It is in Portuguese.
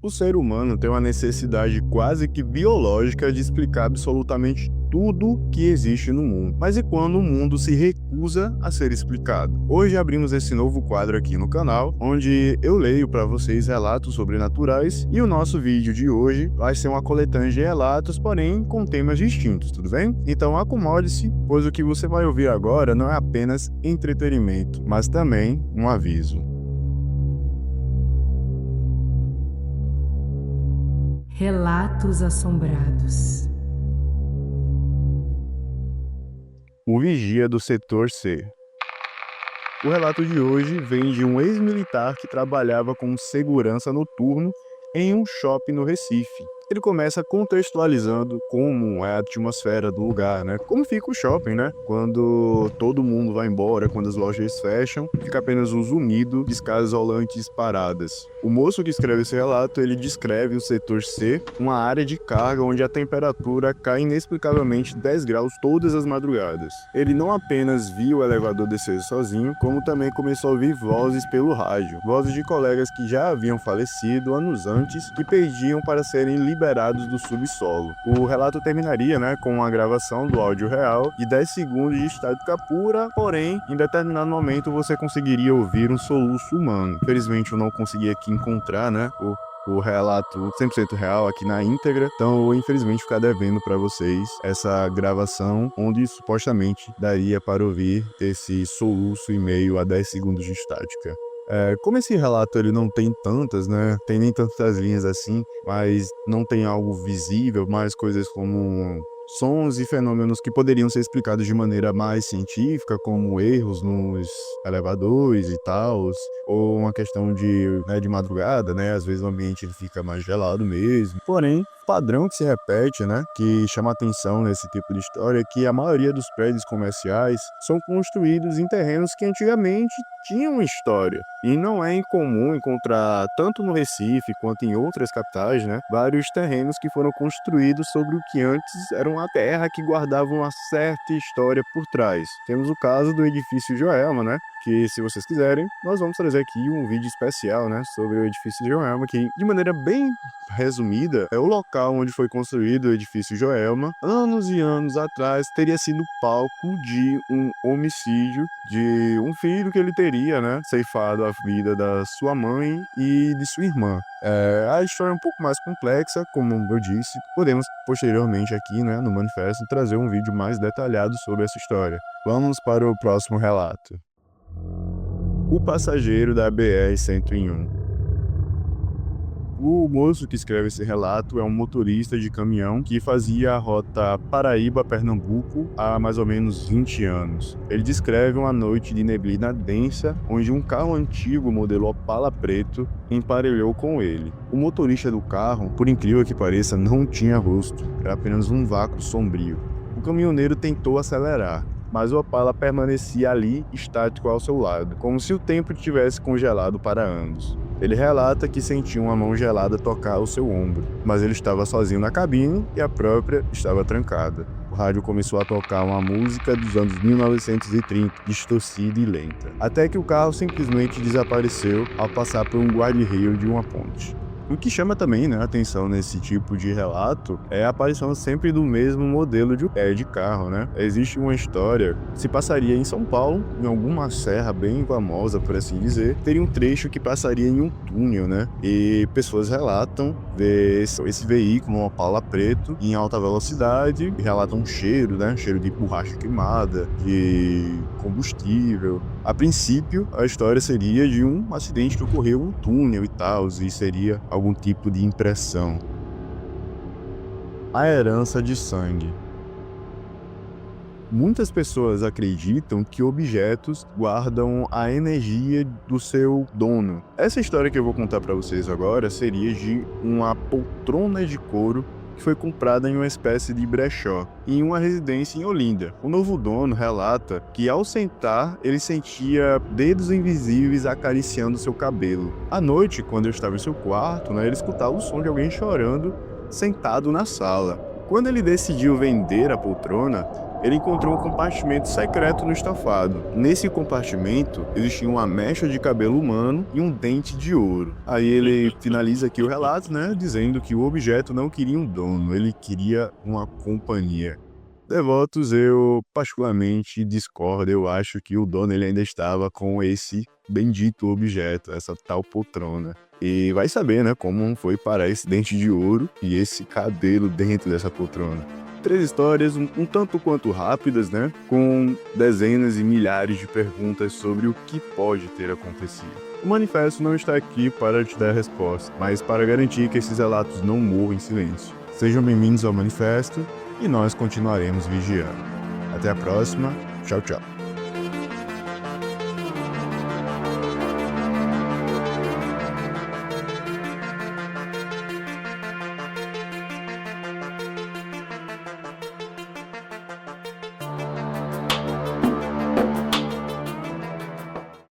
O ser humano tem uma necessidade quase que biológica de explicar absolutamente tudo que existe no mundo. Mas e quando o mundo se recusa a ser explicado? Hoje abrimos esse novo quadro aqui no canal, onde eu leio para vocês relatos sobrenaturais, e o nosso vídeo de hoje vai ser uma coletânea de relatos, porém com temas distintos, tudo bem? Então acomode-se, pois o que você vai ouvir agora não é apenas entretenimento, mas também um aviso. Relatos assombrados. O vigia do setor C. O relato de hoje vem de um ex-militar que trabalhava como segurança noturno em um shopping no Recife. Ele começa contextualizando como é a atmosfera do lugar, né? Como fica o shopping, né? Quando todo mundo vai embora, quando as lojas fecham, fica apenas um zunido de escadas rolantes paradas. O moço que escreve esse relato, ele descreve o setor C, uma área de carga onde a temperatura cai inexplicavelmente 10 graus todas as madrugadas. Ele não apenas viu o elevador descer sozinho, como também começou a ouvir vozes pelo rádio. Vozes de colegas que já haviam falecido anos antes, que pediam para serem liberados do subsolo. O relato terminaria, com uma gravação do áudio real de 10 segundos de estática pura, porém, em determinado momento você conseguiria ouvir um soluço humano. Infelizmente eu não consegui aqui encontrar, o relato 100% real aqui na íntegra, então eu vou infelizmente ficar devendo para vocês essa gravação onde supostamente daria para ouvir esse soluço em meio a 10 segundos de estática. Como esse relato ele não tem tantas, tem nem tantas linhas assim, mas não tem algo visível, mais coisas como sons e fenômenos que poderiam ser explicados de maneira mais científica, como erros nos elevadores e tal, ou uma questão de madrugada, às vezes o ambiente ele fica mais gelado mesmo. Porém, padrão que se repete, que chama atenção nesse tipo de história é que a maioria dos prédios comerciais são construídos em terrenos que antigamente tinham história. E não é incomum encontrar, tanto no Recife quanto em outras capitais, vários terrenos que foram construídos sobre o que antes era uma terra que guardava uma certa história por trás. Temos o caso do edifício Joelma, que se vocês quiserem, nós vamos trazer aqui um vídeo especial, sobre o edifício Joelma, que de maneira bem resumida, é o local onde foi construído o edifício Joelma, anos e anos atrás, teria sido palco de um homicídio de um filho que ele teria, ceifado a vida da sua mãe e de sua irmã. A história é um pouco mais complexa, como eu disse, podemos posteriormente aqui, no manifesto, trazer um vídeo mais detalhado sobre essa história. Vamos para o próximo relato. O passageiro da BR-101. O moço que escreve esse relato é um motorista de caminhão que fazia a rota Paraíba-Pernambuco há mais ou menos 20 anos. Ele descreve uma noite de neblina densa, onde um carro antigo modelo Opala preto emparelhou com ele. O motorista do carro, por incrível que pareça, não tinha rosto, era apenas um vácuo sombrio. O caminhoneiro tentou acelerar, mas o Opala permanecia ali, estático ao seu lado, como se o tempo tivesse congelado para ambos. Ele relata que sentiu uma mão gelada tocar o seu ombro, mas ele estava sozinho na cabine e a própria estava trancada. O rádio começou a tocar uma música dos anos 1930, distorcida e lenta, até que o carro simplesmente desapareceu ao passar por um guarda-reio de uma ponte. O que chama também a atenção nesse tipo de relato é a aparição sempre do mesmo modelo de carro. Existe uma história, se passaria em São Paulo, em alguma serra bem famosa, por assim dizer, teria um trecho que passaria em um túnel, e pessoas relatam ver esse veículo, um Opala preto, em alta velocidade, e relatam um cheiro, cheiro de borracha queimada, de combustível. A princípio, a história seria de um acidente que ocorreu no túnel e tal, e seria algum tipo de impressão. A herança de sangue. Muitas pessoas acreditam que objetos guardam a energia do seu dono. Essa história que eu vou contar para vocês agora seria de uma poltrona de couro que foi comprada em uma espécie de brechó, em uma residência em Olinda. O novo dono relata que ao sentar, ele sentia dedos invisíveis acariciando seu cabelo. À noite, quando eu estava em seu quarto, ele escutava o som de alguém chorando sentado na sala. Quando ele decidiu vender a poltrona, ele encontrou um compartimento secreto no estofado. Nesse compartimento existia uma mecha de cabelo humano e um dente de ouro. Aí ele finaliza aqui o relato, né, dizendo que o objeto não queria um dono, ele queria uma companhia. Devotos, eu particularmente discordo, eu acho que o dono ele ainda estava com esse bendito objeto, essa tal poltrona. E vai saber, né, como foi parar esse dente de ouro e esse cabelo dentro dessa poltrona. 3 histórias um tanto quanto rápidas, né, com dezenas e milhares de perguntas sobre o que pode ter acontecido. O manifesto não está aqui para te dar resposta, mas para garantir que esses relatos não morram em silêncio. Sejam bem-vindos ao manifesto e nós continuaremos vigiando. Até a próxima. Tchau, tchau.